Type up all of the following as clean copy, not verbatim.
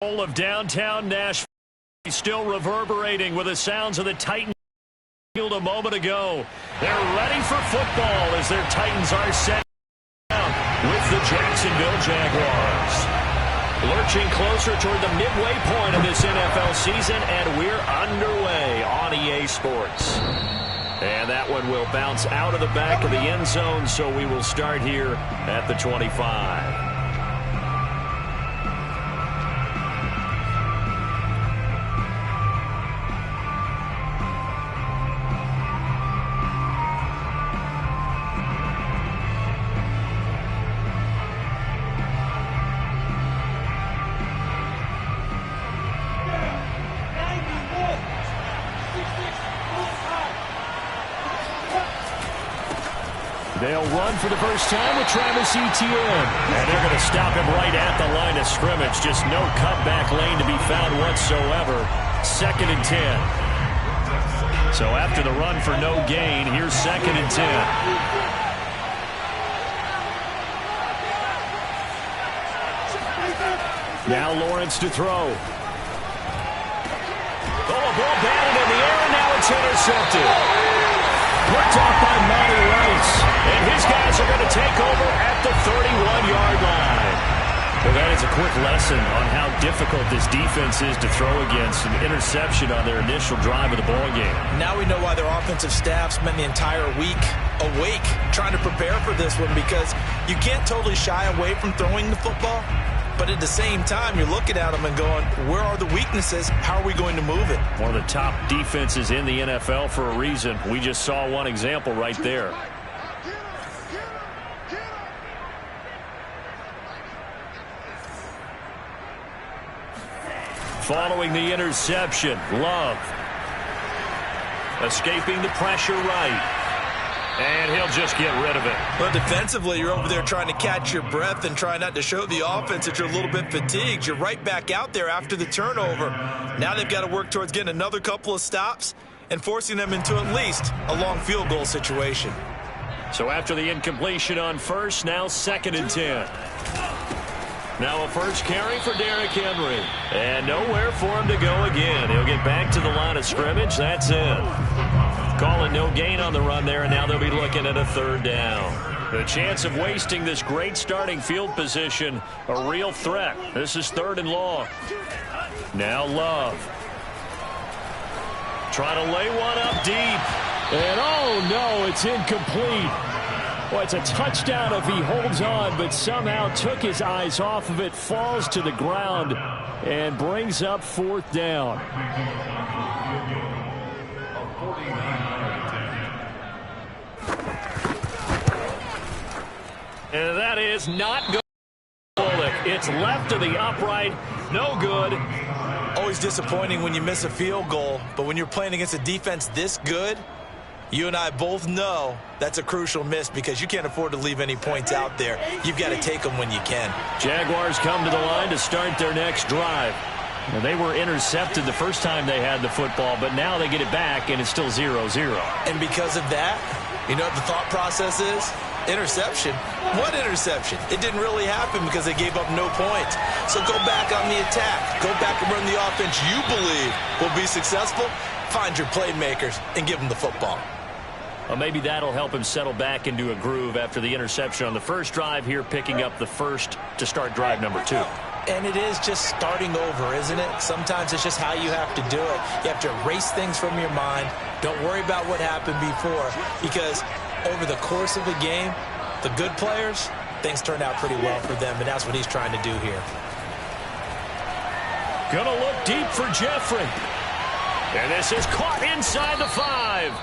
Of downtown Nashville still reverberating with the sounds of the Titans field a moment ago. They're ready for football as their Titans are set down with the Jacksonville Jaguars. Lurching closer toward the midway point of this NFL season, and we're underway on EA Sports. And that one will bounce out of the back of the end zone, so we will start here at the 25. They'll run for the first time with Travis Etienne. And they're going to stop him right at the line of scrimmage. Just no cutback lane to be found whatsoever. 2nd and 10. So after the run for no gain, here's 2nd and 10. Now Lawrence to throw. Oh, a ball batted in the air, and now it's intercepted. Picked off by Monty Rice. And his guys are going to take over at the 31-yard line. Well, that is a quick lesson on how difficult this defense is to throw against. An interception on their initial drive of the ball game. Now we know why their offensive staff spent the entire week awake trying to prepare for this one, because you can't totally shy away from throwing the football. But at the same time, you're looking at them and going, where are the weaknesses? How are we going to move it? One of the top defenses in the NFL for a reason. We just saw one example right there. Following the interception, Love escaping the pressure right. And he'll just get rid of it. Well, defensively, you're over there trying to catch your breath and try not to show the offense that you're a little bit fatigued. You're right back out there after the turnover. Now they've got to work towards getting another couple of stops and forcing them into at least a long field goal situation. So after the incompletion on first, now 2nd and 10. Now a first carry for Derrick Henry. And nowhere for him to go again. He'll get back to the line of scrimmage. That's it. Calling no gain on the run there, and now they'll be looking at a 3rd down. The chance of wasting this great starting field position, a real threat. This is 3rd and long. Now Love. Trying to lay one up deep. And oh no, it's incomplete. Well, it's a touchdown if he holds on, but somehow took his eyes off of it, falls to the ground, and brings up 4th down. And that is not good. It's left to the upright. No good. Always disappointing when you miss a field goal, but when you're playing against a defense this good, you and I both know that's a crucial miss, because you can't afford to leave any points out there. You've got to take them when you can. Jaguars come to the line to start their next drive. Now, they were intercepted the first time they had the football, but now they get it back, and it's still 0-0. And because of that, you know what the thought process is? Interception? What interception? It didn't really happen because they gave up no points. So go back on the attack. Go back and run the offense you believe will be successful. Find your playmakers and give them the football. Well, maybe that'll help him settle back into a groove after the interception on the first drive here, picking up the first to start drive number 2. And it is just starting over, isn't it? Sometimes it's just how you have to do it. You have to erase things from your mind. Don't worry about what happened before, because over the course of a game, the good players, things turn out pretty well for them, and that's what he's trying to do here. Gonna look deep for Jeffrey. And this is caught inside the 5.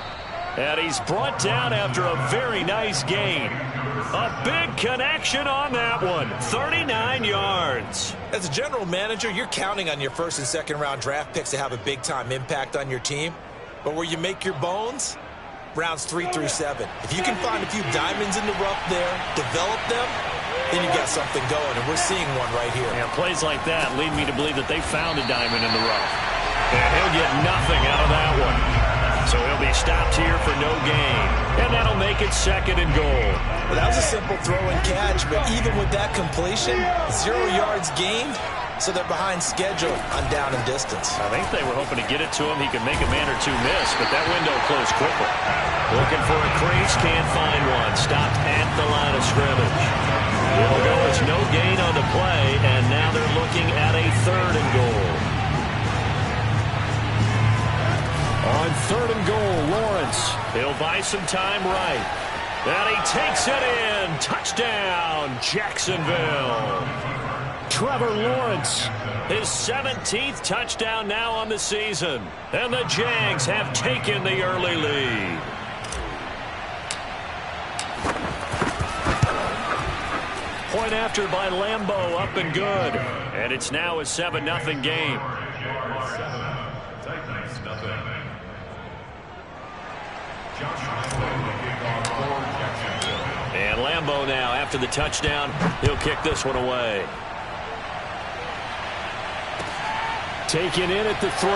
And he's brought down after a very nice gain. A big connection on that one. 39 yards. As a general manager, you're counting on your 1st and 2nd round draft picks to have a big-time impact on your team. But where you make your bones, rounds 3 through 7. If you can find a few diamonds in the rough there, develop them, then you got something going, and we're seeing one right here. Yeah, plays like that lead me to believe that they found a diamond in the rough. And he'll get nothing out of that one. So he'll be stopped here for no gain. And that'll make it 2nd and goal. Well, that was a simple throw and catch, but even with that completion, 0 yards gained, so they're behind schedule on down and distance. I think they were hoping to get it to him. He could make a man or two miss, but that window closed quickly. Looking for a crease, can't find one. Stopped at the line of scrimmage. It'll go as no gain on the play, and now they're looking at a 3rd and goal. On 3rd and goal, Lawrence. He'll buy some time right. And he takes it in. Touchdown, Jacksonville. Trevor Lawrence, his 17th touchdown now on the season. And the Jags have taken the early lead. Point after by Lambeau, up and good. And it's now a 7-0 game. And Lambeau now, after the touchdown, he'll kick this one away. Taken in at the 3.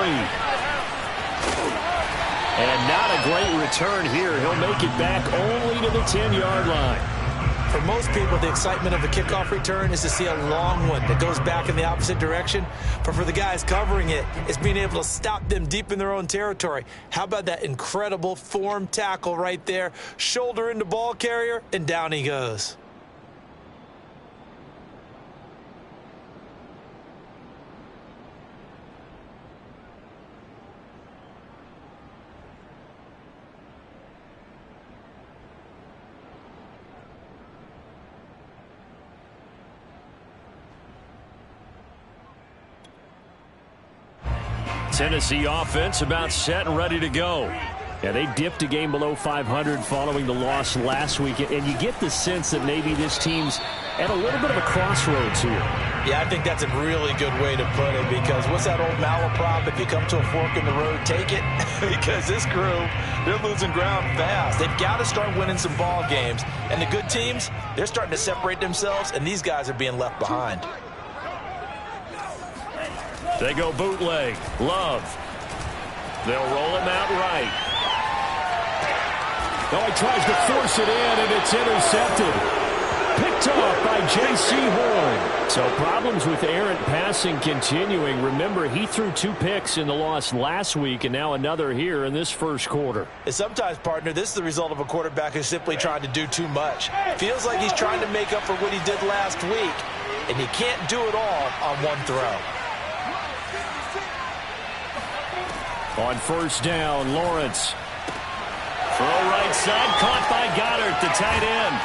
And not a great return here. He'll make it back only to the 10-yard line. For most people, the excitement of a kickoff return is to see a long one that goes back in the opposite direction. But for the guys covering it, it's being able to stop them deep in their own territory. How about that incredible form tackle right there? Shoulder into ball carrier, and down he goes. Tennessee offense about set and ready to go. Yeah, they dipped a game below 500 following the loss last week, and you get the sense that maybe this team's at a little bit of a crossroads here. Yeah, I think that's a really good way to put it, because what's that old malaprop? If you come to a fork in the road, take it. Because this crew, they're losing ground fast. They've got to start winning some ball games. And the good teams, they're starting to separate themselves, and these guys are being left behind. They go bootleg. Love. They'll roll him out right. Oh, he tries to force it in, and it's intercepted. Picked off by J.C. Horn. So problems with errant passing continuing. Remember, he threw 2 picks in the loss last week, and now another here in this first quarter. And sometimes, partner, this is the result of a quarterback who's simply trying to do too much. Feels like he's trying to make up for what he did last week, and he can't do it all on one throw. On first down, Lawrence. Throw right side, caught by Goddard, the tight end.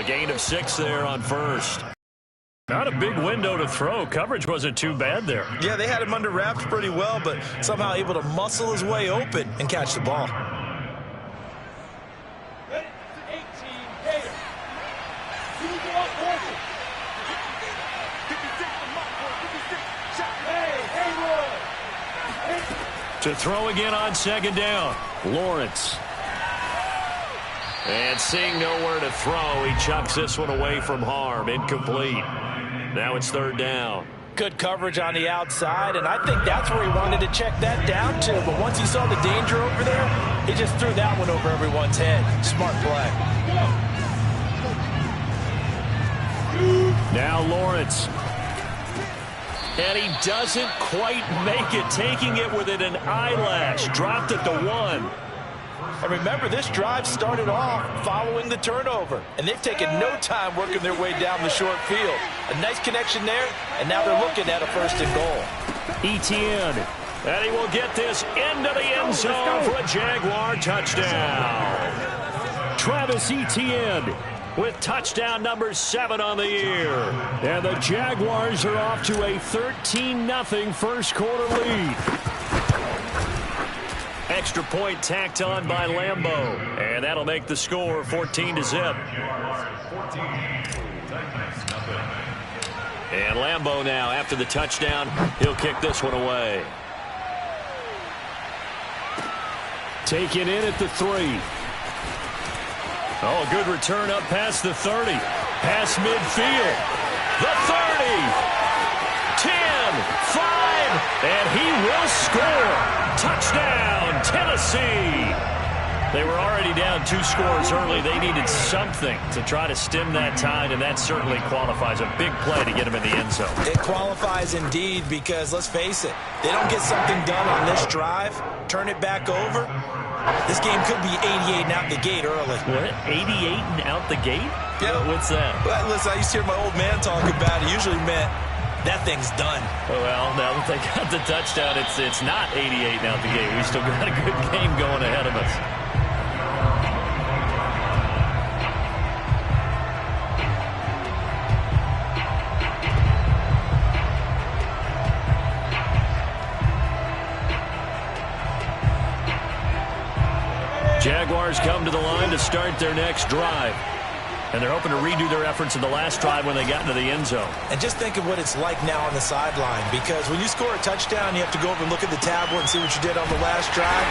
A gain of 6 there on first. Not a big window to throw. Coverage wasn't too bad there. Yeah, they had him under wraps pretty well, but somehow able to muscle his way open and catch the ball. To throw again on second down. Lawrence. And seeing nowhere to throw, he chucks this one away from harm. Incomplete. Now it's third down. Good coverage on the outside, and I think that's where he wanted to check that down to. But once he saw the danger over there, he just threw that one over everyone's head. Smart play. Now Lawrence. And he doesn't quite make it, taking it within an eyelash. Dropped at the 1. And remember, this drive started off following the turnover, and they've taken no time working their way down the short field. A nice connection there, and now they're looking at a first and goal. Etienne, and he will get this into the end zone for a Jaguar touchdown. Travis Etienne with touchdown number 7 on the year. And the Jaguars are off to a 13-0 first quarter lead. Extra point tacked on by Lambeau. And that'll make the score 14-0. And Lambeau now, after the touchdown, he'll kick this one away. Taken in at the 3. Oh, good return up past the 30. Past midfield. The 30. 10, 5, And he will score. Touchdown, Tennessee. They were already down 2 scores early. They needed something to try to stem that tide, and that certainly qualifies. A big play to get him in the end zone. It qualifies indeed because, let's face it, they don't get something done on this drive, turn it back over, this game could be 88 and out the gate early. What? 88 and out the gate? Yeah. What's that? Well, listen, I used to hear my old man talk about it. Usually meant that thing's done. Well, now that they got the touchdown, it's not 88 and out the gate. We still got a good game going ahead of us. Jaguars come to the line to start their next drive. And they're hoping to redo their efforts in the last drive when they got into the end zone. And just think of what it's like now on the sideline, because when you score a touchdown, you have to go over and look at the tablet and see what you did on the last drive.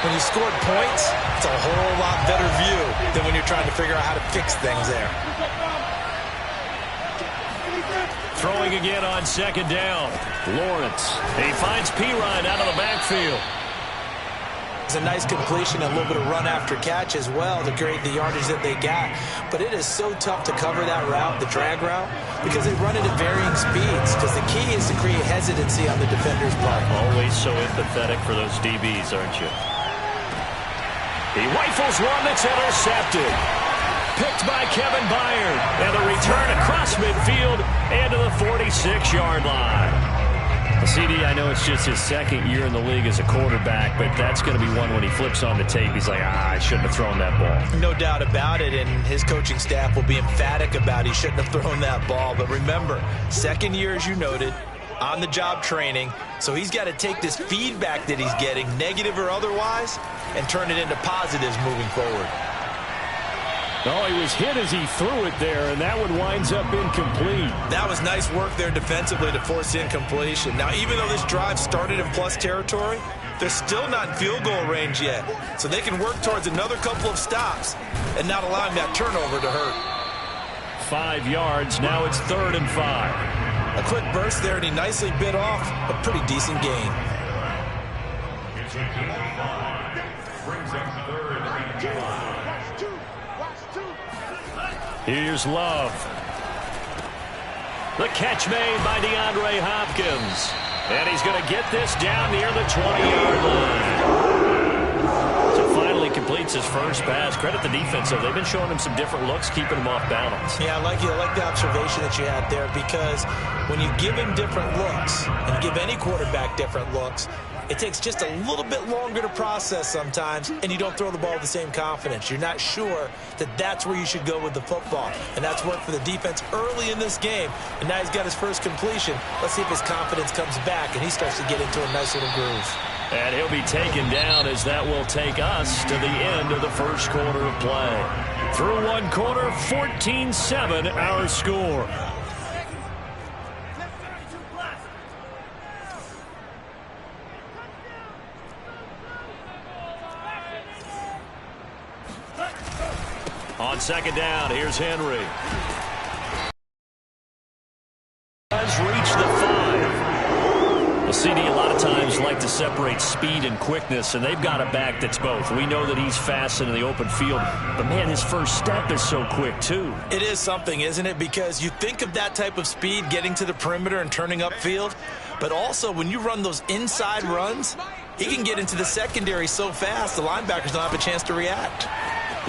When you scored points, it's a whole lot better view than when you're trying to figure out how to fix things there. Throwing again on second down. Lawrence. He finds Pirine out of the backfield. It's a nice completion, a little bit of run after catch as well to create the yardage that they got. But it is so tough to cover that route, the drag route, because they run it at varying speeds. Because the key is to create hesitancy on the defender's part. Always so empathetic for those DBs, aren't you? He rifles one that's intercepted. Picked by Kevin Byard. And the return across midfield and to the 46-yard line. CD, I know it's just his second year in the league as a quarterback, but that's going to be one when he flips on the tape. He's like, I shouldn't have thrown that ball. No doubt about it, and his coaching staff will be emphatic about he shouldn't have thrown that ball. But remember, second year, as you noted, on-the-job training, so he's got to take this feedback that he's getting, negative or otherwise, and turn it into positives moving forward. Oh, he was hit as he threw it there, and that one winds up incomplete. That was nice work there defensively to force incompletion. Now, even though this drive started in plus territory, they're still not in field goal range yet. So they can work towards another couple of stops and not allowing that turnover to hurt. 5 yards. Now it's 3rd and 5. A quick burst there, and he nicely bit off a pretty decent gain. Here's Love. The catch made by DeAndre Hopkins. And he's going to get this down near the 20-yard line. So finally completes his first pass. Credit the defense, though. They've been showing him some different looks, keeping him off balance. Yeah, I like the observation that you had there, because when you give him different looks and give any quarterback different looks, it takes just a little bit longer to process sometimes, and you don't throw the ball with the same confidence. You're not sure that that's where you should go with the football, and that's worked for the defense early in this game, and now he's got his first completion. Let's see if his confidence comes back, and he starts to get into a nice little groove. And he'll be taken down, as that will take us to the end of the first quarter of play. Through one quarter, 14-7 our score. On second down, here's Henry. Does reach the 5. The CD a lot of times like to separate speed and quickness, and they've got a back that's both. We know that he's fast in the open field, but man, his first step is so quick too. It is something, isn't it? Because you think of that type of speed getting to the perimeter and turning upfield, but also when you run those inside runs, he can get into the secondary so fast the linebackers don't have a chance to react.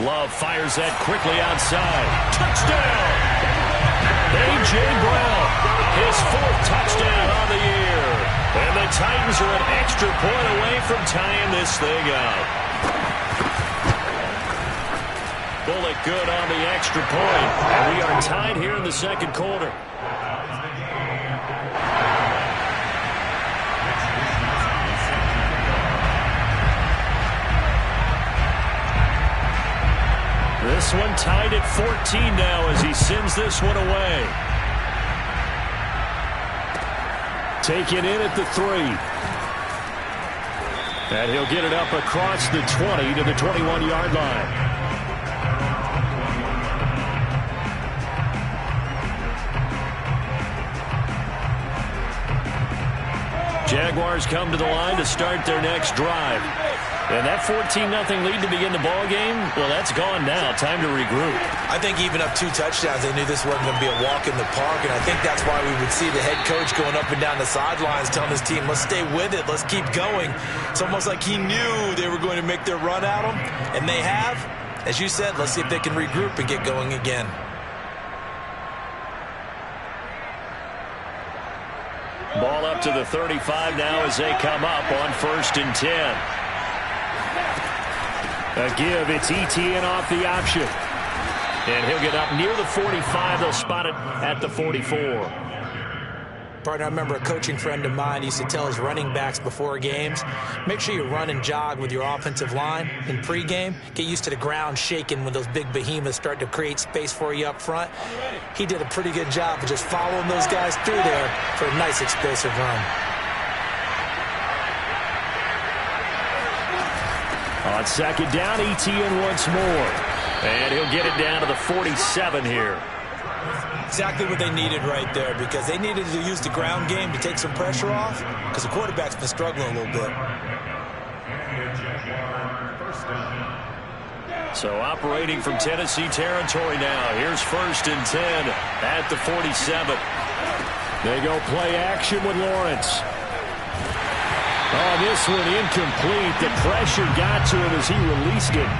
Love fires that quickly outside. Touchdown! A.J. Brown, his 4th touchdown on the year. And the Titans are an extra point away from tying this thing up. Bullet good on the extra point. And we are tied here in the second quarter. This one tied at 14 now as he sends this one away. Taken in at the 3. And he'll get it up across the 20 to the 21-yard line. Jaguars come to the line to start their next drive. And that 14-0 lead to begin the ball game, well, that's gone now. Time to regroup. I think even up 2 touchdowns, they knew this wasn't going to be a walk in the park, and I think that's why we would see the head coach going up and down the sidelines telling his team, let's stay with it, let's keep going. It's almost like he knew they were going to make their run at him, and they have. As you said, let's see if they can regroup and get going again. Ball up to the 35 now as they come up on 1st and 10. A give, it's Etienne off the option. And he'll get up near the 45. They'll spot it at the 44. Partner, I remember a coaching friend of mine used to tell his running backs before games, make sure you run and jog with your offensive line in pregame. Get used to the ground shaking when those big behemoths start to create space for you up front. He did a pretty good job of just following those guys through there for a nice explosive run. On 2nd down, Etienne once more. And he'll get it down to the 47 here. Exactly what they needed right there, because they needed to use the ground game to take some pressure off, because the quarterback's been struggling a little bit. So operating from Tennessee territory now. Here's 1st and 10 at the 47. They go play action with Lawrence. Oh, this one incomplete. The pressure got to him as he released it.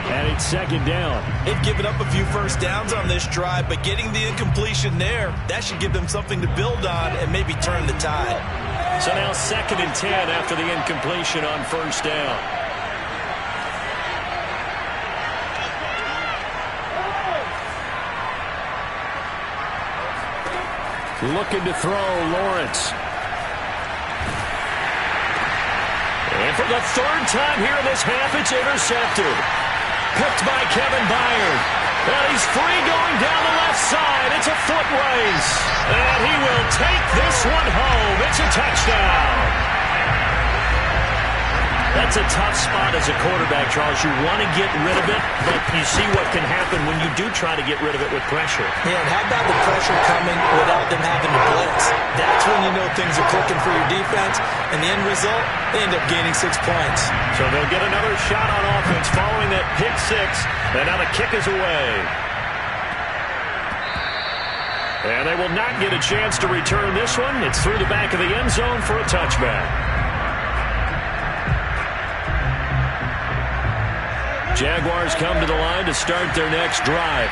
And it's 2nd down. They've given up a few first downs on this drive, but getting the incompletion there, that should give them something to build on and maybe turn the tide. So now 2nd and 10 after the incompletion on 1st down. Looking to throw, Lawrence. And for the 3rd time here in this half, it's intercepted. Picked by Kevin Byard. And he's free going down the left side. It's a foot race. And he will take this one home. It's a touchdown. That's a tough spot as a quarterback, Charles. You want to get rid of it, but you see what can happen when you do try to get rid of it with pressure. Yeah, and how about the pressure coming without them having to blitz? That's when you know things are clicking for your defense, and the end result, they end up gaining 6 points. So they'll get another shot on offense following that pick 6, and now the kick is away. And they will not get a chance to return this one. It's through the back of the end zone for a touchback. Jaguars come to the line to start their next drive.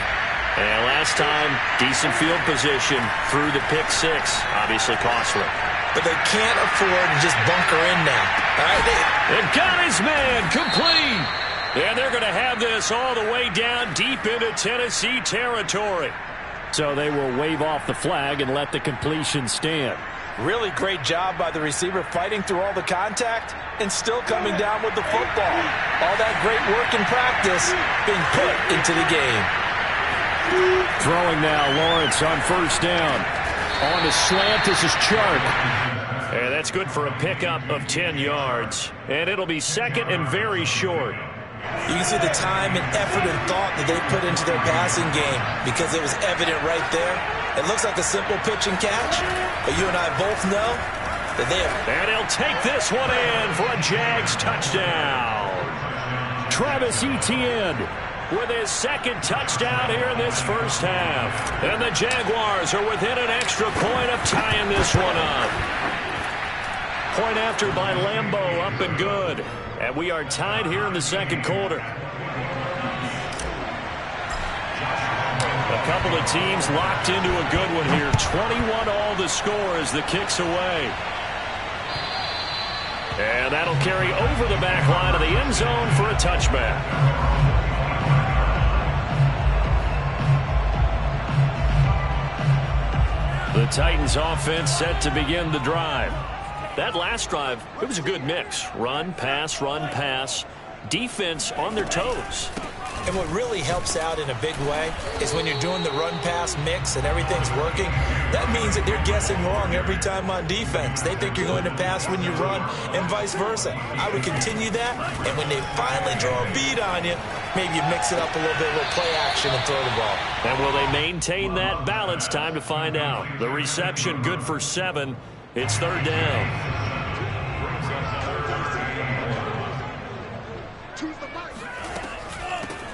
And last time, decent field position through the pick 6. Obviously costly. But they can't afford to just bunker in now. All right, they've got his man complete. And they're going to have this all the way down deep into Tennessee territory. So they will wave off the flag and let the completion stand. Really great job by the receiver fighting through all the contact and still coming down with the football. All that great work in practice being put into the game. Throwing now, Lawrence on 1st down. On the slant, this is Chark. And that's good for a pickup of 10 yards. And it'll be 2nd and very short. You can see the time and effort and thought that they put into their passing game because it was evident right there. It looks like a simple pitch and catch, but you and I both know that they have... And he'll take this one in for a Jags touchdown. Travis Etienne with his 2nd touchdown here in this first half. And the Jaguars are within an extra point of tying this one up. Point after by Lambo, up and good. And we are tied here in the 2nd quarter. A couple of teams locked into a good one here. 21 all the score as the kick's away. And that'll carry over the back line of the end zone for a touchback. The Titans offense set to begin the drive. That last drive, it was a good mix. Run, pass, defense on their toes. And what really helps out in a big way is when you're doing the run-pass mix and everything's working, that means that they're guessing wrong every time on defense. They think you're going to pass when you run and vice versa. I would continue that, and when they finally draw a bead on you, maybe you mix it up a little bit with play action and throw the ball. And will they maintain that balance? Time to find out. The reception good for 7. It's 3rd down.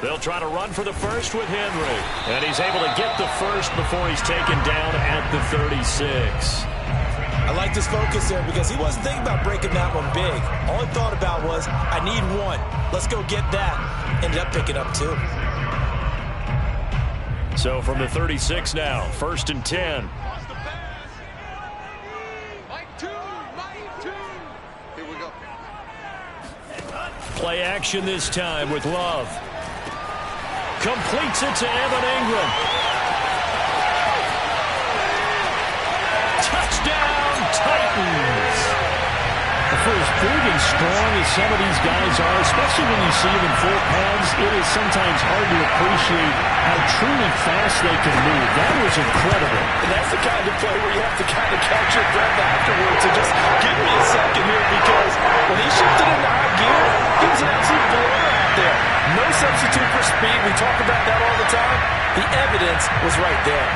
They'll try to run for the first with Henry. And he's able to get the first before he's taken down at the 36. I like this focus there because he wasn't thinking about breaking that one big. All he thought about was, I need one. Let's go get that. Ended up picking up two. So from the 36 now, 1st and 10. Here we go. Play action this time with Love. Completes it to Evan Ingram. Touchdown, Titans. For as big and strong as some of these guys are, especially when you see them in full pads, it is sometimes hard to appreciate how truly fast they can move. That was incredible. And that's the kind of play where you have to kind of catch your breath afterwards and just give me a second here, because when he shifted into high gear, he was an absolute blur out there. No substitute for speed. We talk about that all the time. The evidence was right there.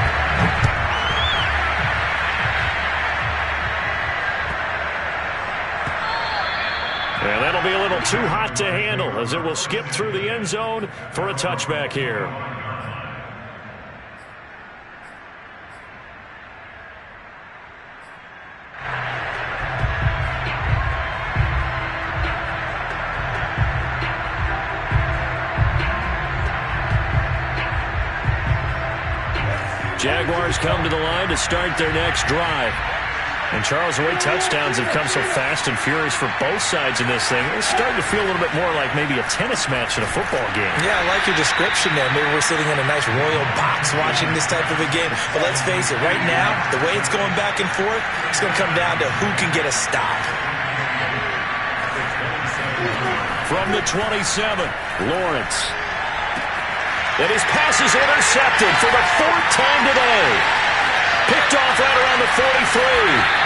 And that'll be a little too hot to handle as it will skip through the end zone for a touchback here. Jaguars come to the line to start their next drive. And Charles, the way touchdowns have come so fast and furious for both sides in this thing, it's starting to feel a little bit more like maybe a tennis match in a football game. Yeah, I like your description there. Maybe we're sitting in a nice royal box watching this type of a game. But let's face it, right now, the way it's going back and forth, it's going to come down to who can get a stop. From the 27, Lawrence. And his pass is intercepted for the 4th time today. Picked off right around the 43.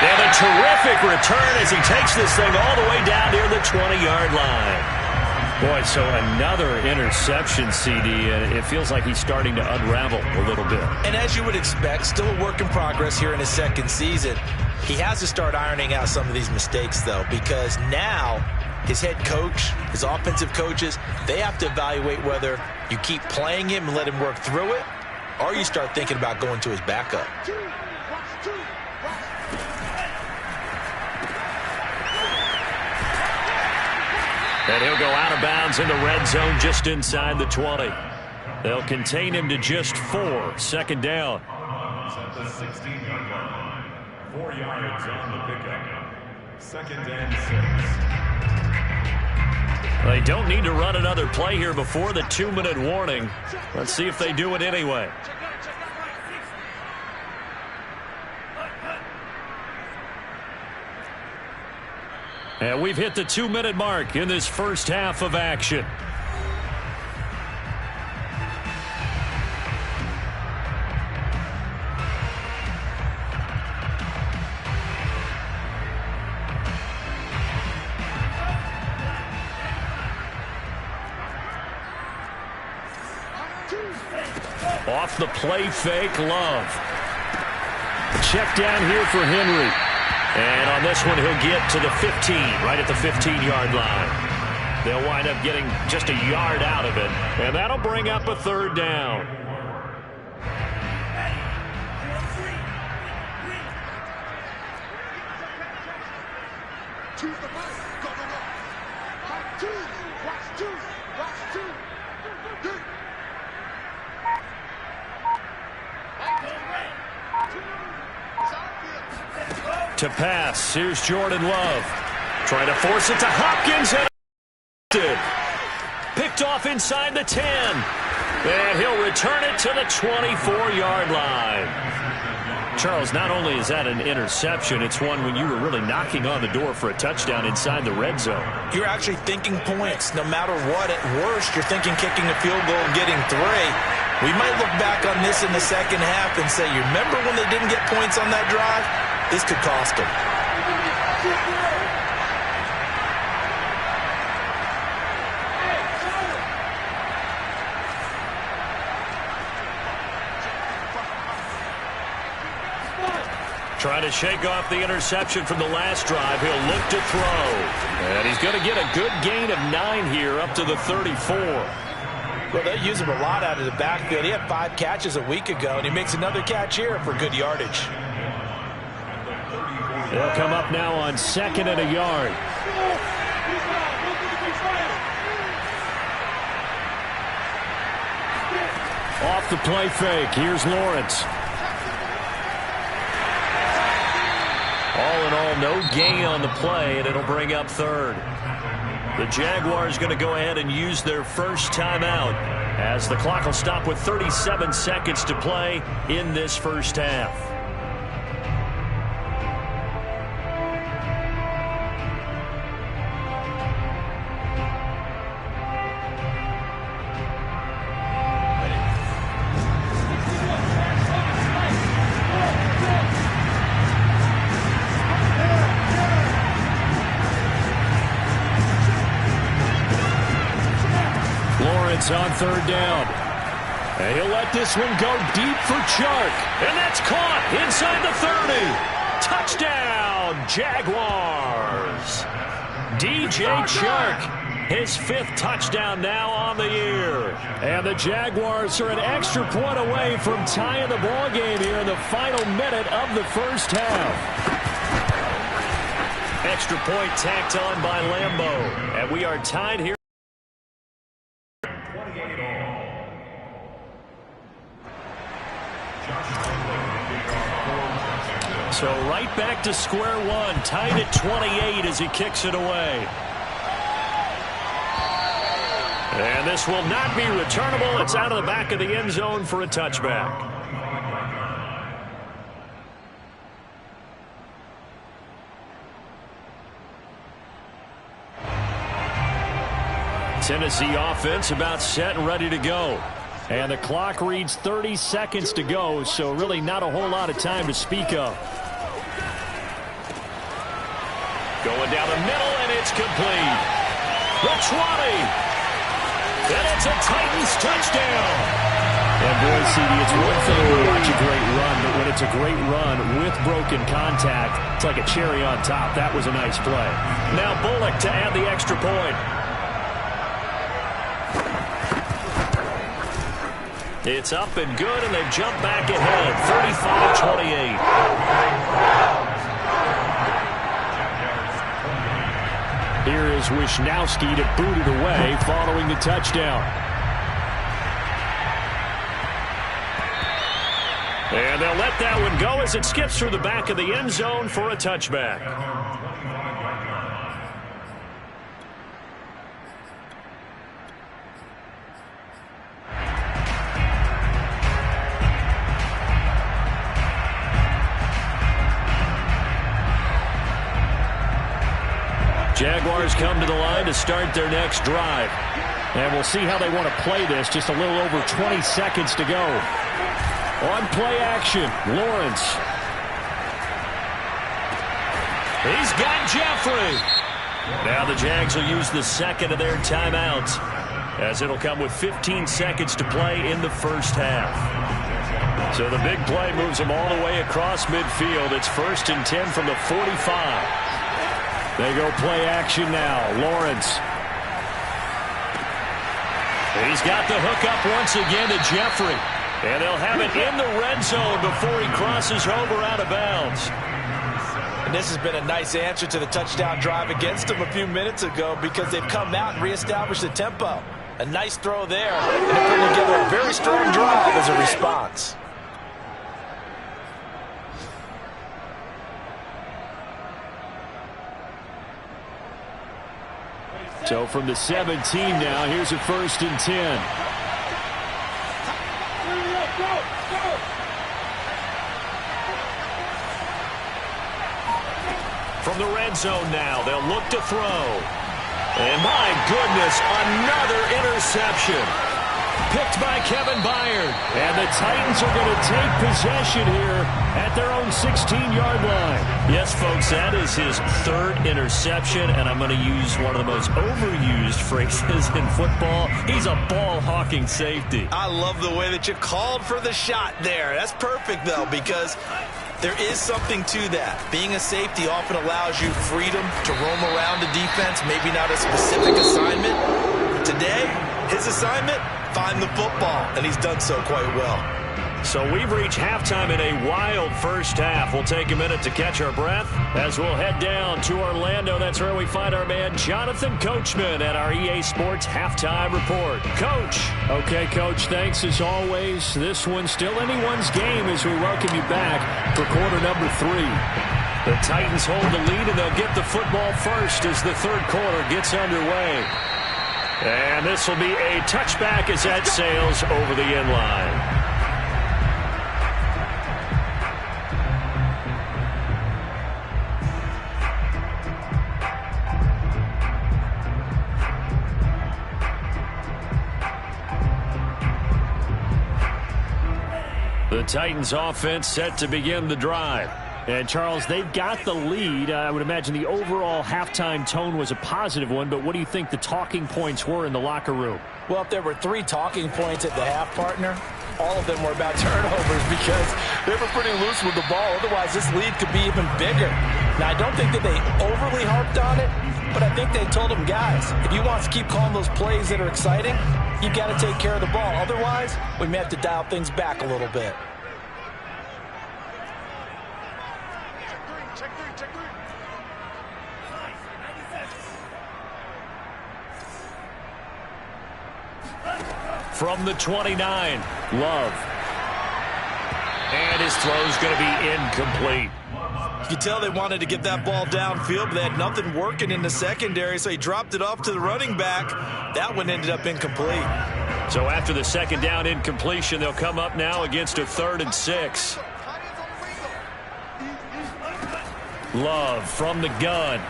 And a terrific return as he takes this thing all the way down near the 20-yard line. Boy, so another interception, CD, and it feels like he's starting to unravel a little bit. And as you would expect, still a work in progress here in his second season. He has to start ironing out some of these mistakes, though, because now his head coach, his offensive coaches, they have to evaluate whether you keep playing him and let him work through it, or you start thinking about going to his backup. And he'll go out of bounds in the red zone just inside the 20. They'll contain him to just 4. 2nd down. At the 16-yard line. 4 yards on the pickup. 2nd and 6. They don't need to run another play here before the 2-minute warning. Let's see if they do it anyway. And we've hit the 2-minute mark in this first half of action. Off the play fake, Love. Check down here for Henry. And on this one, he'll get to the 15, right at the 15-yard line. They'll wind up getting just a yard out of it, and that'll bring up a 3rd down. To pass, here's Jordan Love. Trying to force it to Hopkins. And picked off inside the 10. And he'll return it to the 24-yard line. Charles, not only is that an interception, it's one when you were really knocking on the door for a touchdown inside the red zone. You're actually thinking points. No matter what, at worst, you're thinking kicking a field goal and getting 3. We might look back on this in the second half and say, you remember when they didn't get points on that drive? This could cost them. Trying to shake off the interception from the last drive. He'll look to throw. And he's going to get a good gain of 9 here up to the 34. Well, they use him a lot out of the backfield. He had 5 catches a week ago, and he makes another catch here for good yardage. They'll come up now on 2nd and a yard. Off the play fake. Here's Lawrence. All in all, no gain on the play, and it'll bring up 3rd. The Jaguars going to go ahead and use their first timeout as the clock will stop with 37 seconds to play in this first half. On 3rd down. And he'll let this one go deep for Chark. And that's caught inside the 30. Touchdown, Jaguars. DJ Chark, his 5th touchdown now on the year. And the Jaguars are an extra point away from tying the ball game here in the final minute of the first half. Extra point tacked on by Lambeau. And we are tied here. So right back to square one, tied at 28 as he kicks it away. And this will not be returnable. It's out of the back of the end zone for a touchback. Tennessee offense about set and ready to go. And the clock reads 30 seconds to go, so really not a whole lot of time to speak of. Going down the middle, and it's complete. The 20. And it's a Titans touchdown. And boy, CD, it's one thing to watch a great run, but when it's a great run with broken contact, it's like a cherry on top. That was a nice play. Now Bullock to add the extra point. It's up and good, and they've jumped back ahead, 35-28. Here is Wisnowski to boot it away following the touchdown. And they'll let that one go as it skips through the back of the end zone for a touchback. Jaguars come to the line to start their next drive. And we'll see how they want to play this. Just a little over 20 seconds to go. On play action, Lawrence. He's got Jeffrey. Now the Jags will use the second of their timeouts, as it'll come with 15 seconds to play in the first half. So the big play moves them all the way across midfield. It's 1st and 10 from the 45. They go play action now. Lawrence. He's got the hook up once again to Jeffrey. And they'll have it in the red zone before he crosses over out of bounds. And this has been a nice answer to the touchdown drive against them a few minutes ago, because they've come out and reestablished the tempo. A nice throw there, and they're putting together a very strong drive as a response. So from the 17 now, here's a 1st and 10. From the red zone now, they'll look to throw. And my goodness, another interception. Picked by Kevin Byard. And the Titans are going to take possession here at their own 16-yard line. Yes, folks, that is his 3rd interception, and I'm going to use one of the most overused phrases in football. He's a ball-hawking safety. I love the way that you called for the shot there. That's perfect, though, because There is something to that. Being a safety often allows you freedom to roam around the defense, maybe not a specific assignment. Today, his assignment, find the football, and he's done so quite well. So we've reached halftime in a wild first half. We'll take a minute to catch our breath as we'll head down to Orlando. That's where we find our man Jonathan Coachman at our EA Sports Halftime Report. Coach. Okay, Coach, thanks as always. This one's still anyone's game as we welcome you back for quarter number 3. The Titans hold the lead, and they'll get the football first as the third quarter gets underway. And this will be a touchback as that sails over the end line. The Titans offense set to begin the drive. And, Charles, they've got the lead. I would imagine the overall halftime tone was a positive one, but what do you think the talking points were in the locker room? Well, if there were 3 talking points at the half, partner, all of them were about turnovers because they were pretty loose with the ball. Otherwise, this lead could be even bigger. Now, I don't think that they overly harped on it, but I think they told them, guys, if you want to keep calling those plays that are exciting, you've got to take care of the ball. Otherwise, we may have to dial things back a little bit. From the 29, Love. And his throw's going to be incomplete. You could tell they wanted to get that ball downfield, but they had nothing working in the secondary, so he dropped it off to the running back. That one ended up incomplete. So after the second down incompletion, they'll come up now against a 3rd and 6. Love from the gun.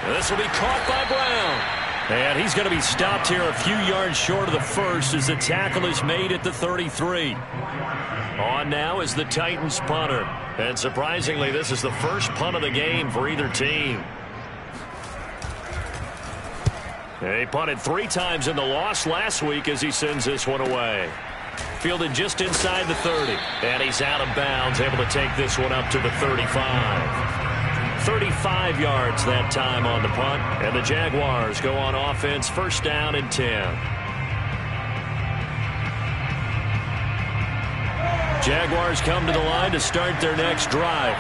This will be caught by Brown. And he's going to be stopped here a few yards short of the first as the tackle is made at the 33. On now is the Titans punter. And surprisingly, this is the first punt of the game for either team. He punted 3 times in the loss last week as he sends this one away. Fielded just inside the 30. And he's out of bounds, able to take this one up to the 35. 35 yards that time on the punt, and the Jaguars go on offense, first down and 10. Jaguars come to the line to start their next drive.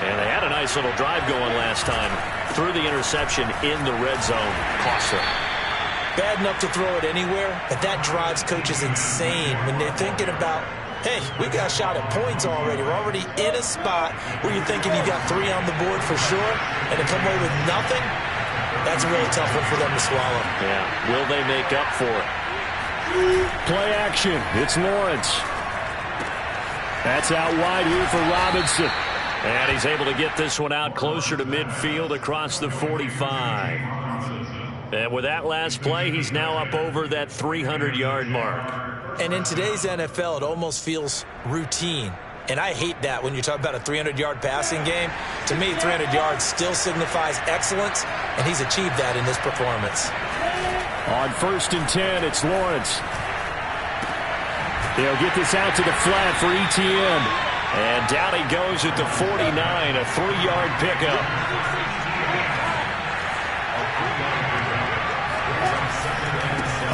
And they had a nice little drive going last time. Threw the interception in the red zone. Cost them. Bad enough to throw it anywhere, but that drives coaches insane when they're thinking about, hey, we got a shot at points already. We're already in a spot where you're thinking you got 3 on the board for sure, and to come away with nothing, that's a really tough one for them to swallow. Yeah, will they make up for it? Play action. It's Lawrence. That's out wide here for Robinson. And he's able to get this one out closer to midfield across the 45. And with that last play, he's now up over that 300-yard mark. And in today's NFL, it almost feels routine. And I hate that when you talk about a 300-yard passing game. To me, 300 yards still signifies excellence, and he's achieved that in this performance. On 1st and 10, it's Lawrence. They'll get this out to the flat for ETN. And down he goes at the 49, a 3-yard pickup.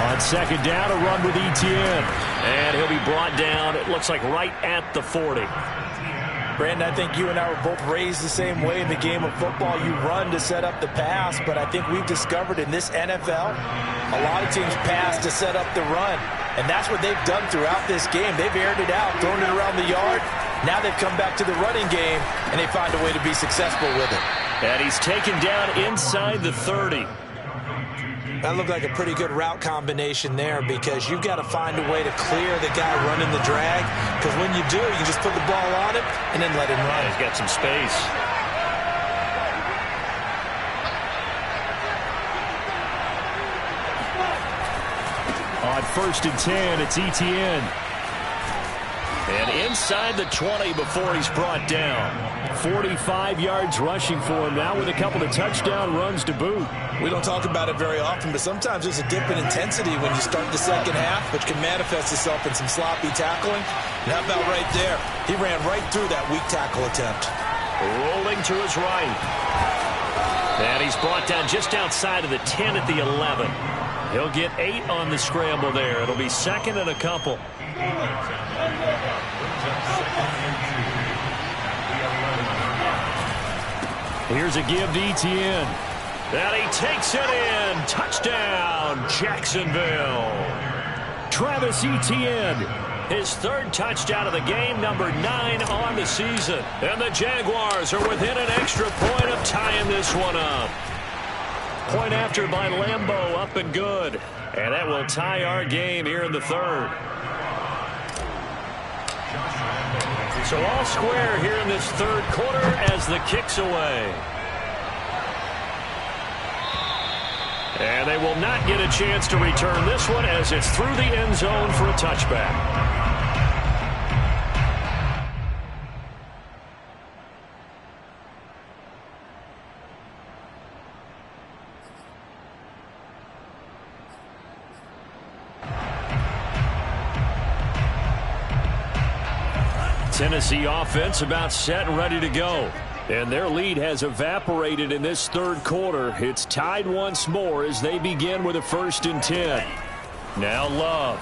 On 2nd down, a run with ETN. And he'll be brought down, it looks like right at the 40. Brandon, I think you and I were both raised the same way in the game of football. You run to set up the pass, but I think we've discovered in this NFL, a lot of teams pass to set up the run. And that's what they've done throughout this game. They've aired it out, thrown it around the yard. Now they've come back to the running game, and they find a way to be successful with it. And he's taken down inside the 30. That looked like a pretty good route combination there because you've got to find a way to clear the guy running the drag. Because when you do, you can just put the ball on him and then let him run. He's got some space. On 1st and 10, it's ETN. And inside the 20 before he's brought down. 45 yards rushing for him now with a couple of touchdown runs to boot. We don't talk about it very often, but sometimes there's a dip in intensity when you start the second half, which can manifest itself in some sloppy tackling. And how about right there? He ran right through that weak tackle attempt. Rolling to his right. And he's brought down just outside of the 10 at the 11. He'll get 8 on the scramble there. It'll be second and a couple. Here's a give to Etienne. And he takes it in. Touchdown, Jacksonville. Travis Etienne, his third touchdown of the game, number 9 on the season. And the Jaguars are within an extra point of tying this one up. Point after by Lambeau, up and good. And that will tie our game here in the third. So all square here in this third quarter as the kick's away. And they will not get a chance to return this one as it's through the end zone for a touchback. Tennessee offense about set and ready to go. And their lead has evaporated in this third quarter. It's tied once more as they begin with a 1st and 10. Now Love.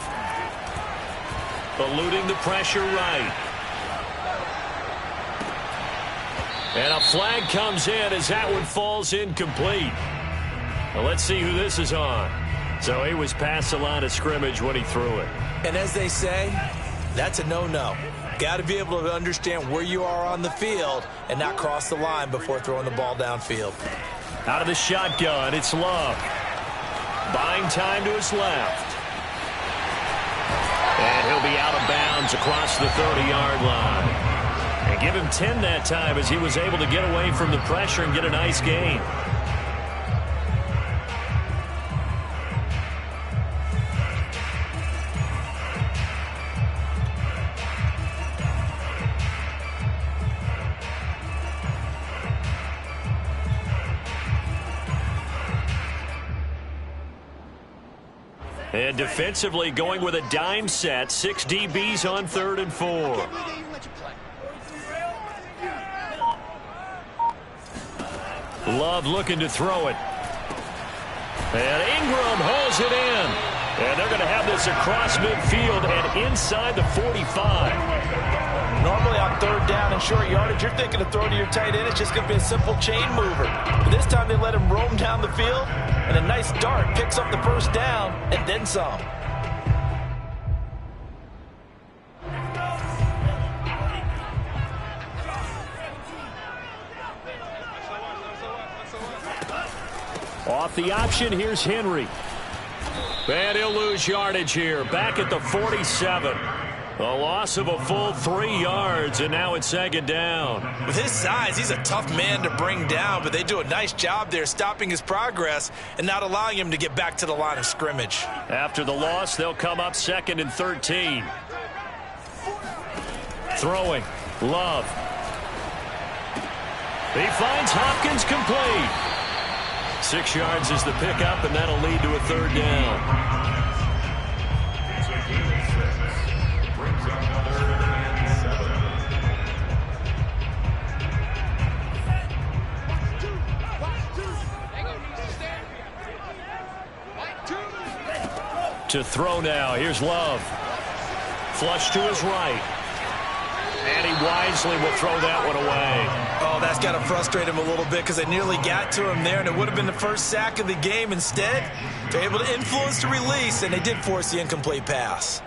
Eluding the pressure right. And a flag comes in as that one falls incomplete. Well, let's see who this is on. So he was past the line of scrimmage when he threw it. And as they say, that's a no-no. Got to be able to understand where you are on the field and not cross the line before throwing the ball downfield. Out of the shotgun, it's Love. Buying time to his left. And he'll be out of bounds across the 30-yard line. And give him 10 that time as he was able to get away from the pressure and get a nice gain. And defensively going with a dime set. 6 DBs on 3rd and 4. Love looking to throw it. And Ingram holds it in. And they're going to have this across midfield and inside the 45. Normally on 3rd down and short yardage, you're thinking to throw to your tight end. It's just going to be a simple chain mover. But this time they let him roam down the field, and a nice dart picks up the 1st down and then some. Off the option, here's Henry. And he'll lose yardage here. Back at the 47. A loss of a full 3 yards, and now it's 2nd down. With his size, he's a tough man to bring down, but they do a nice job there stopping his progress and not allowing him to get back to the line of scrimmage. After the loss, they'll come up 2nd and 13. Throwing. Love. He finds Hopkins complete. 6 yards is the pickup, and that'll lead to a 3rd down. To throw now. Here's Love. Flush to his right. And he wisely will throw that one away. Oh, that's got to frustrate him a little bit because they nearly got to him there, and it would have been the first sack of the game. Instead, they're able to influence the release, and they did force the incomplete pass.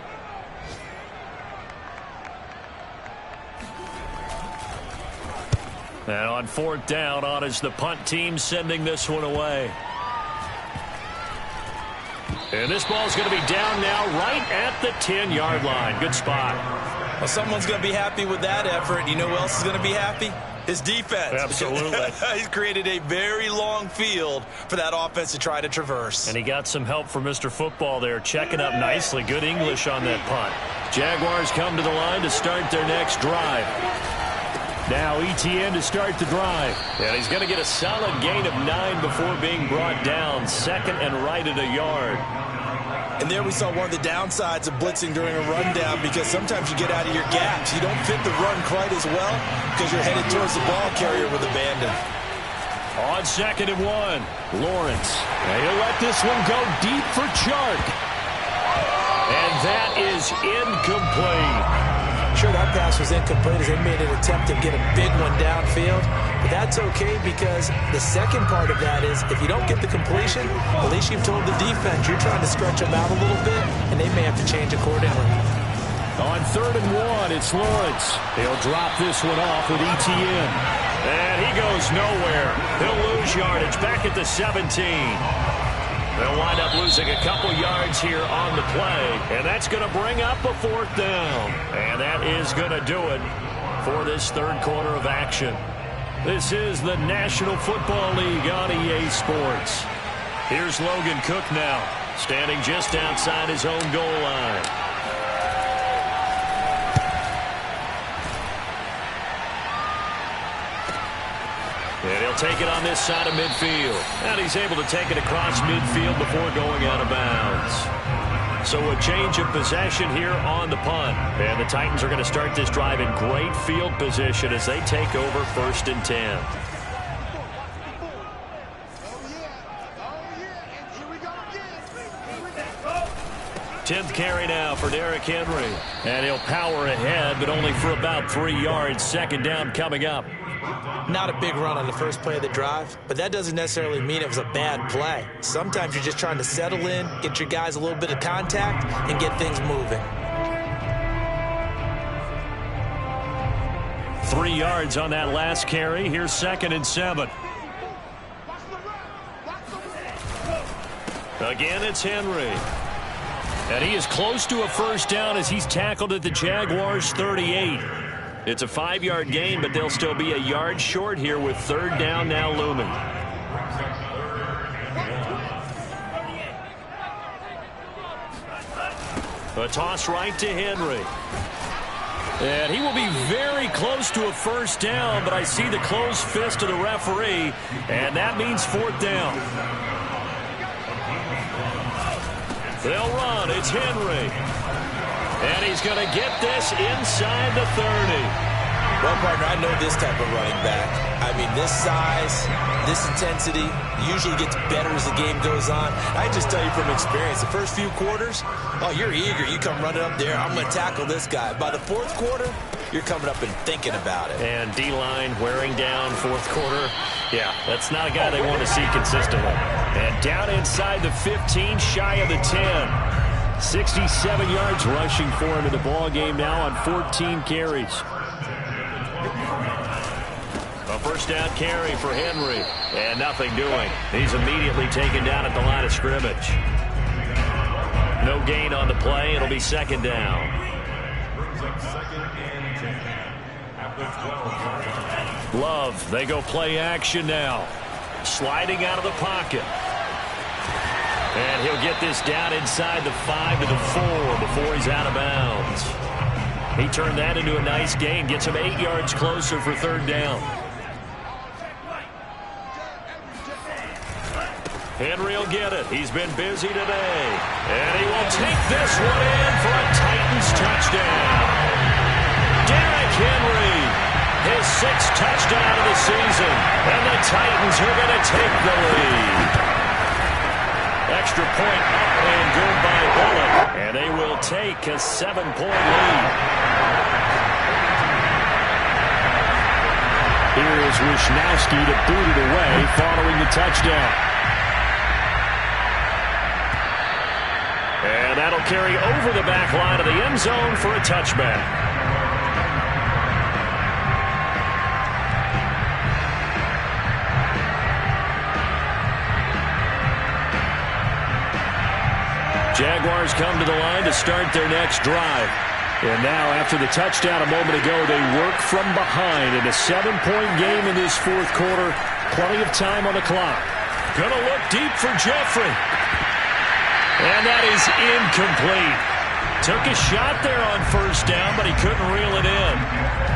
And on 4th down, on is the punt team sending this one away. And this ball's going to be down now right at the 10-yard line. Good spot. Well, someone's going to be happy with that effort. You know who else is going to be happy? His defense. Absolutely. He's created a very long field for that offense to try to traverse. And he got some help from Mr. Football there, checking up nicely. Good English on that punt. Jaguars come to the line to start their next drive. Now ETN to start the drive. And he's going to get a solid gain of 9 before being brought down. Second and right at a yard. And there we saw one of the downsides of blitzing during a rundown, because sometimes you get out of your gaps. You don't fit the run quite as well because you're headed towards the ball carrier with abandon. On 2nd and 1, Lawrence. And he'll let this one go deep for Chark. And that is incomplete. Sure, that pass was incomplete as they made an attempt to get a big one downfield. But that's okay, because the second part of that is if you don't get the completion, at least you've told the defense you're trying to stretch them out a little bit, and they may have to change accordingly. On 3rd and 1, it's Lawrence. He'll drop this one off with ETN. And he goes nowhere. He'll lose yardage back at the 17. They'll wind up losing a couple yards here on the play, and that's going to bring up a 4th down. And that is going to do it for this third quarter of action. This is the National Football League on EA Sports. Here's Logan Cook now, standing just outside his own goal line. And he'll take it on this side of midfield. And he's able to take it across midfield before going out of bounds. So a change of possession here on the punt. And the Titans are going to start this drive in great field position as they take over 1st and 10. Tenth carry now for Derrick Henry. And he'll power ahead, but only for about 3 yards. 2nd down coming up. Not a big run on the first play of the drive, but that doesn't necessarily mean it was a bad play. Sometimes you're just trying to settle in, get your guys a little bit of contact, and get things moving. 3 yards on that last carry. Here's 2nd and 7. Again, it's Henry. And he is close to a 1st down as he's tackled at the Jaguars' 38. It's a 5-yard gain, but they'll still be a yard short here with 3rd down now looming. A toss right to Henry. And he will be very close to a 1st down, but I see the closed fist of the referee, and that means 4th down. They'll run. It's Henry. And he's going to get this inside the 30. Well, partner, I know this type of running back. I mean, this size, this intensity usually gets better as the game goes on. I just tell you from experience, the first few quarters, oh, you're eager. You come running up there. I'm going to tackle this guy. By the 4th quarter, you're coming up and thinking about it. And D-line wearing down 4th quarter. Yeah, that's not a guy they want to see consistently. And down inside the 15, shy of the 10. 67 yards rushing for him in the ball game now on 14 carries. A 1st down carry for Henry, and nothing doing. He's immediately taken down at the line of scrimmage. No gain on the play. It'll be 2nd down. Love, they go play action now. Sliding out of the pocket. And he'll get this down inside the 5 to the 4 before he's out of bounds. He turned that into a nice gain. Gets him 8 yards closer for 3rd down. Henry will get it. He's been busy today. And he will take this one in for a Titans touchdown. Derrick Henry, his 6th touchdown of the season. And the Titans are going to take the lead. Extra point up and good by Bullock. And they will take a 7-point lead. Here is Wisnowski to boot it away following the touchdown. And that'll carry over the back line of the end zone for a touchback. Jaguars come to the line to start their next drive. And now, after the touchdown a moment ago, they work from behind in a 7-point game in this fourth quarter. Plenty of time on the clock. Gonna look deep for Jeffrey. And that is incomplete. Took a shot there on first down, but he couldn't reel it in.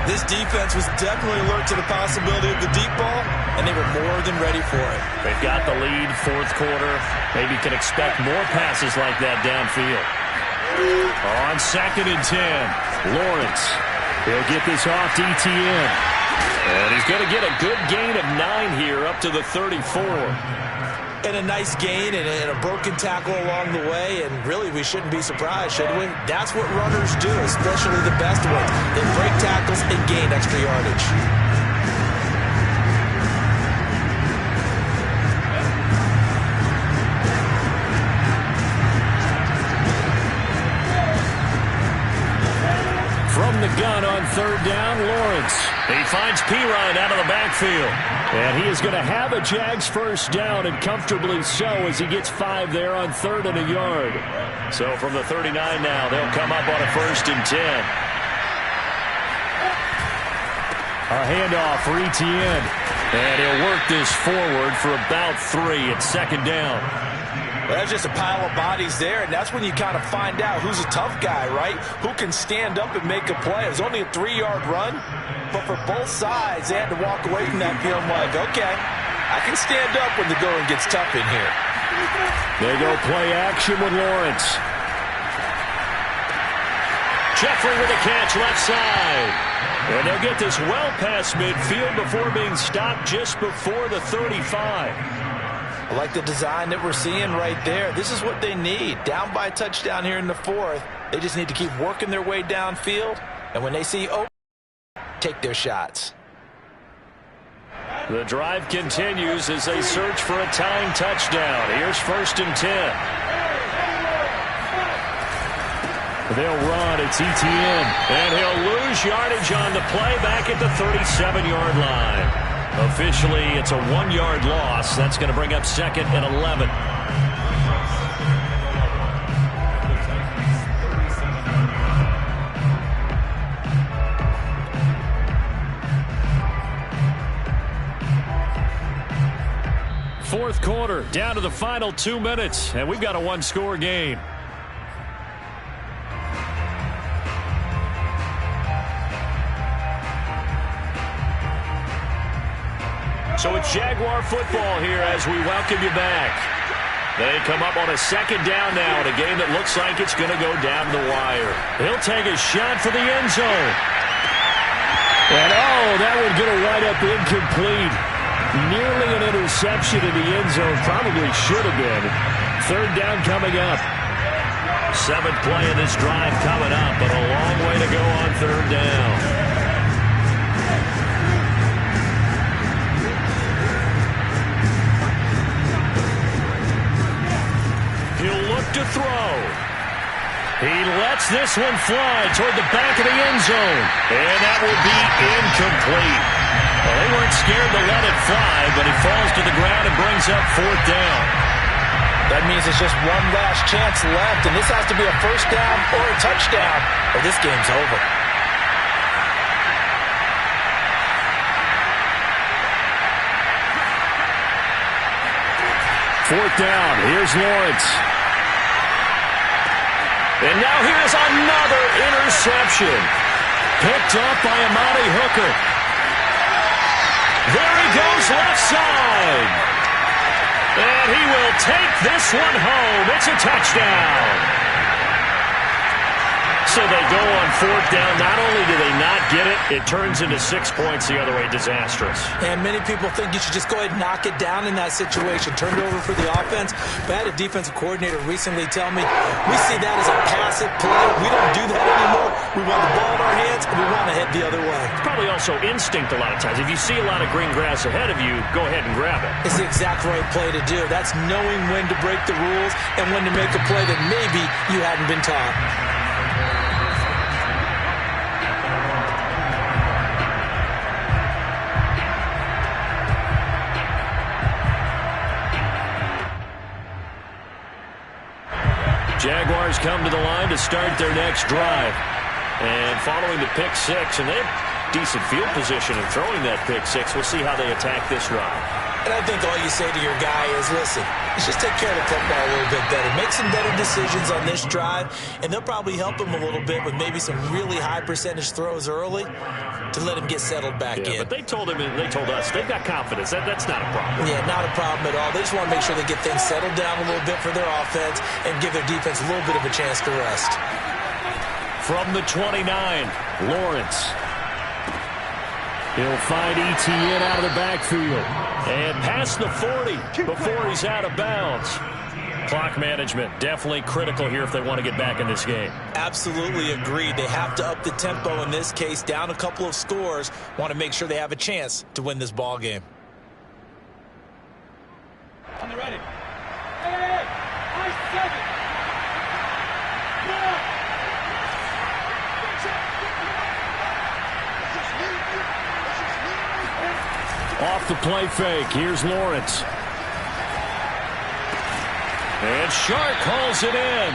This defense was definitely alert to the possibility of the deep ball, and they were more than ready for it. They've got the lead, fourth quarter. Maybe can expect more passes like that downfield. On 2nd and 10, Lawrence. He'll get this off to ETN. And he's going to get a good gain of 9 here up to the 34. And a nice gain and a broken tackle along the way, and really we shouldn't be surprised, should we? That's what runners do, especially the best ones. They break tackles and gain extra yardage. From the gun on 3rd down, Lawrence. He finds Pirine out of the backfield. And he is going to have a Jags first down, and comfortably so, as he gets 5 there on 3rd and a yard. So from the 39 now, they'll come up on a 1st and 10. A handoff for ETN. And he'll work this forward for about 3 at 2nd down. Well, that's just a pile of bodies there, and that's when you kind of find out who's a tough guy, right? Who can stand up and make a play. It was only a 3-yard run, but for both sides, they had to walk away from that field like, okay, I can stand up when the going gets tough in here. They go play action with Lawrence. Jeffrey with a catch left side. And they'll get this well past midfield before being stopped just before the 35. I like the design that we're seeing right there. This is what they need. Down by a touchdown here in the 4th. They just need to keep working their way downfield. And when they see open, take their shots. The drive continues as they search for a tying touchdown. Here's 1st and 10. They'll run. It's ETN. And he'll lose yardage on the play back at the 37-yard line. Officially, it's a 1-yard loss. That's going to bring up 2nd and 11. Fourth quarter, down to the final 2 minutes, and we've got a 1-score game. So it's Jaguar football here as we welcome you back. They come up on a 2nd down now in a game that looks like it's going to go down the wire. He'll take a shot for the end zone. And that would get a right up incomplete. Nearly an interception in the end zone. Probably should have been. 3rd down coming up. 7th play of this drive coming up, but a long way to go on 3rd down. He'll look to throw. He lets this one fly toward the back of the end zone. And that will be incomplete. Well, they weren't scared to let it fly, but he falls to the ground and brings up 4th down. That means it's just one last chance left, and this has to be a first down or a touchdown, or this game's over. Fourth down. Here's Lawrence. And now here's another interception. Picked up by Amani Hooker. There he goes left side. And he will take this one home. It's a touchdown. So they go on 4th down. Not only do they not get it, it turns into 6 points the other way. Disastrous. And many people think you should just go ahead and knock it down in that situation. Turn it over for the offense. But I had a defensive coordinator recently tell me, we see that as a passive play. We don't do that anymore. We want the ball in our hands, and we want to head the other way. It's probably also instinct a lot of times. If you see a lot of green grass ahead of you, go ahead and grab it. It's the exact right play to do. That's knowing when to break the rules and when to make a play that maybe you hadn't been taught. Jaguars come to the line to start their next drive. And following the pick six, and they have decent field position in throwing that pick six. We'll see how they attack this drive. And I think all you say to your guy is, listen, let's just take care of the football a little bit better. Make some better decisions on this drive, and they'll probably help him a little bit with maybe some really high percentage throws early to let him get settled back in. But they told him and they told us they've got confidence. That's not a problem. Yeah, not a problem at all. They just want to make sure they get things settled down a little bit for their offense and give their defense a little bit of a chance to rest. From the 29, Lawrence. He'll find Etienne out of the backfield. And past the 40 before he's out of bounds. Clock management definitely critical here if they want to get back in this game. Absolutely agreed. They have to up the tempo in this case, down a couple of scores. Want to make sure they have a chance to win this ball game. On the ready. Hey, I said it. Off the play fake. Here's Lawrence. And Shark calls it in.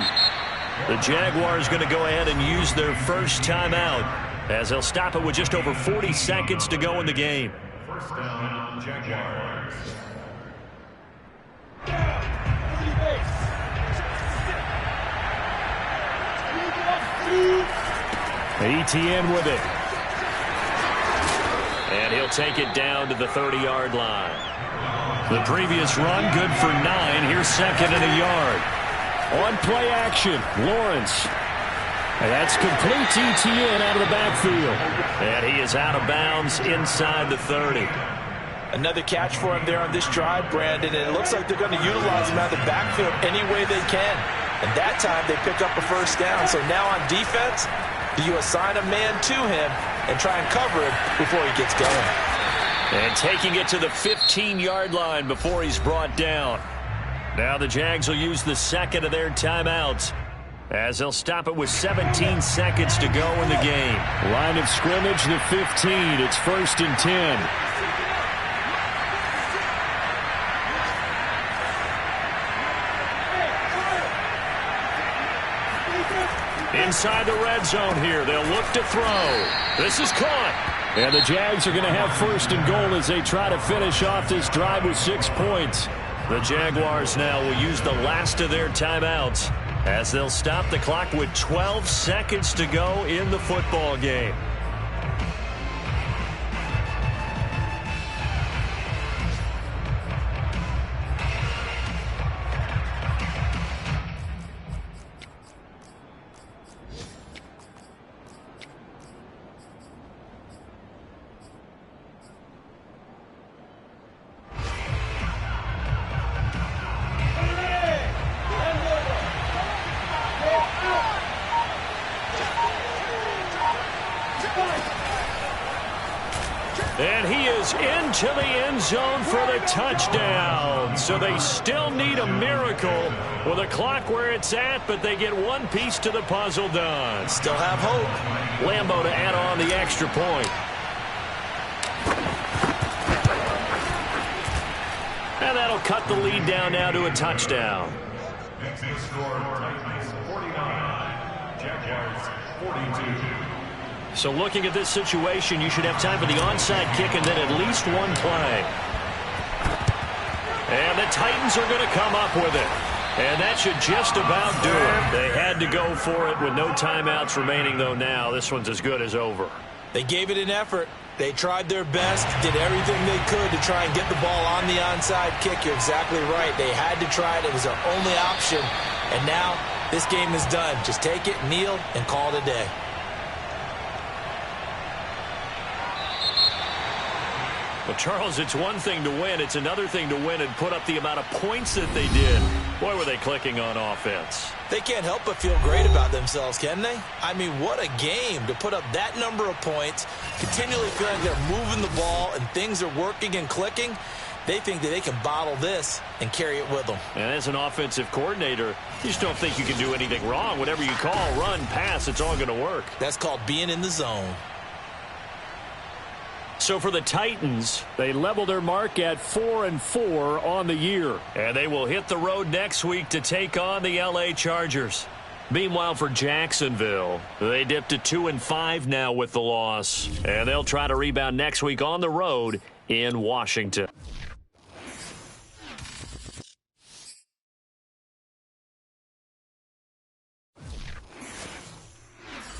The Jaguars going to go ahead and use their first timeout as they'll stop it with just over 40 seconds to go in the game. First down, Jaguars. Etienne with it. And he'll take it down to the 30-yard line. The previous run, good for 9. Here's second and a yard. On play action, Lawrence. And that's complete to Etienne out of the backfield. And he is out of bounds inside the 30. Another catch for him there on this drive, Brandon. And it looks like they're going to utilize him out of the backfield any way they can. And that time they pick up a first down. So now on defense, do you assign a man to him and try and cover him before he gets going? And taking it to the 15-yard line before he's brought down. Now the Jags will use the second of their timeouts as they'll stop it with 17 seconds to go in the game. Line of scrimmage, the 15. It's 1st and 10. Inside the red zone here. They'll look to throw. This is caught. And the Jags are going to have 1st and goal as they try to finish off this drive with 6 points. The Jaguars now will use the last of their timeouts as they'll stop the clock with 12 seconds to go in the football game. And he is into the end zone for the touchdown. So they still need a miracle with a clock where it's at, but they get one piece to the puzzle done. Still have hope. Lambeau to add on the extra point. And that'll cut the lead down now to a touchdown. Next to score, Titans 49, Jaguars 42. So looking at this situation, you should have time for the onside kick and then at least one play. And the Titans are going to come up with it. And that should just about do it. They had to go for it with no timeouts remaining, though now. This one's as good as over. They gave it an effort. They tried their best, did everything they could to try and get the ball on the onside kick. You're exactly right. They had to try it. It was their only option. And now this game is done. Just take it, kneel, and call it a day. Well, Charles, it's one thing to win. It's another thing to win and put up the amount of points that they did. Boy, were they clicking on offense. They can't help but feel great about themselves, can they? I mean, what a game to put up that number of points, continually feeling they're moving the ball and things are working and clicking. They think that they can bottle this and carry it with them. And as an offensive coordinator, you just don't think you can do anything wrong. Whatever you call, run, pass, it's all going to work. That's called being in the zone. So for the Titans, they level their mark at 4-4 on the year. And they will hit the road next week to take on the LA Chargers. Meanwhile, for Jacksonville, they dipped to 2-5 now with the loss. And they'll try to rebound next week on the road in Washington.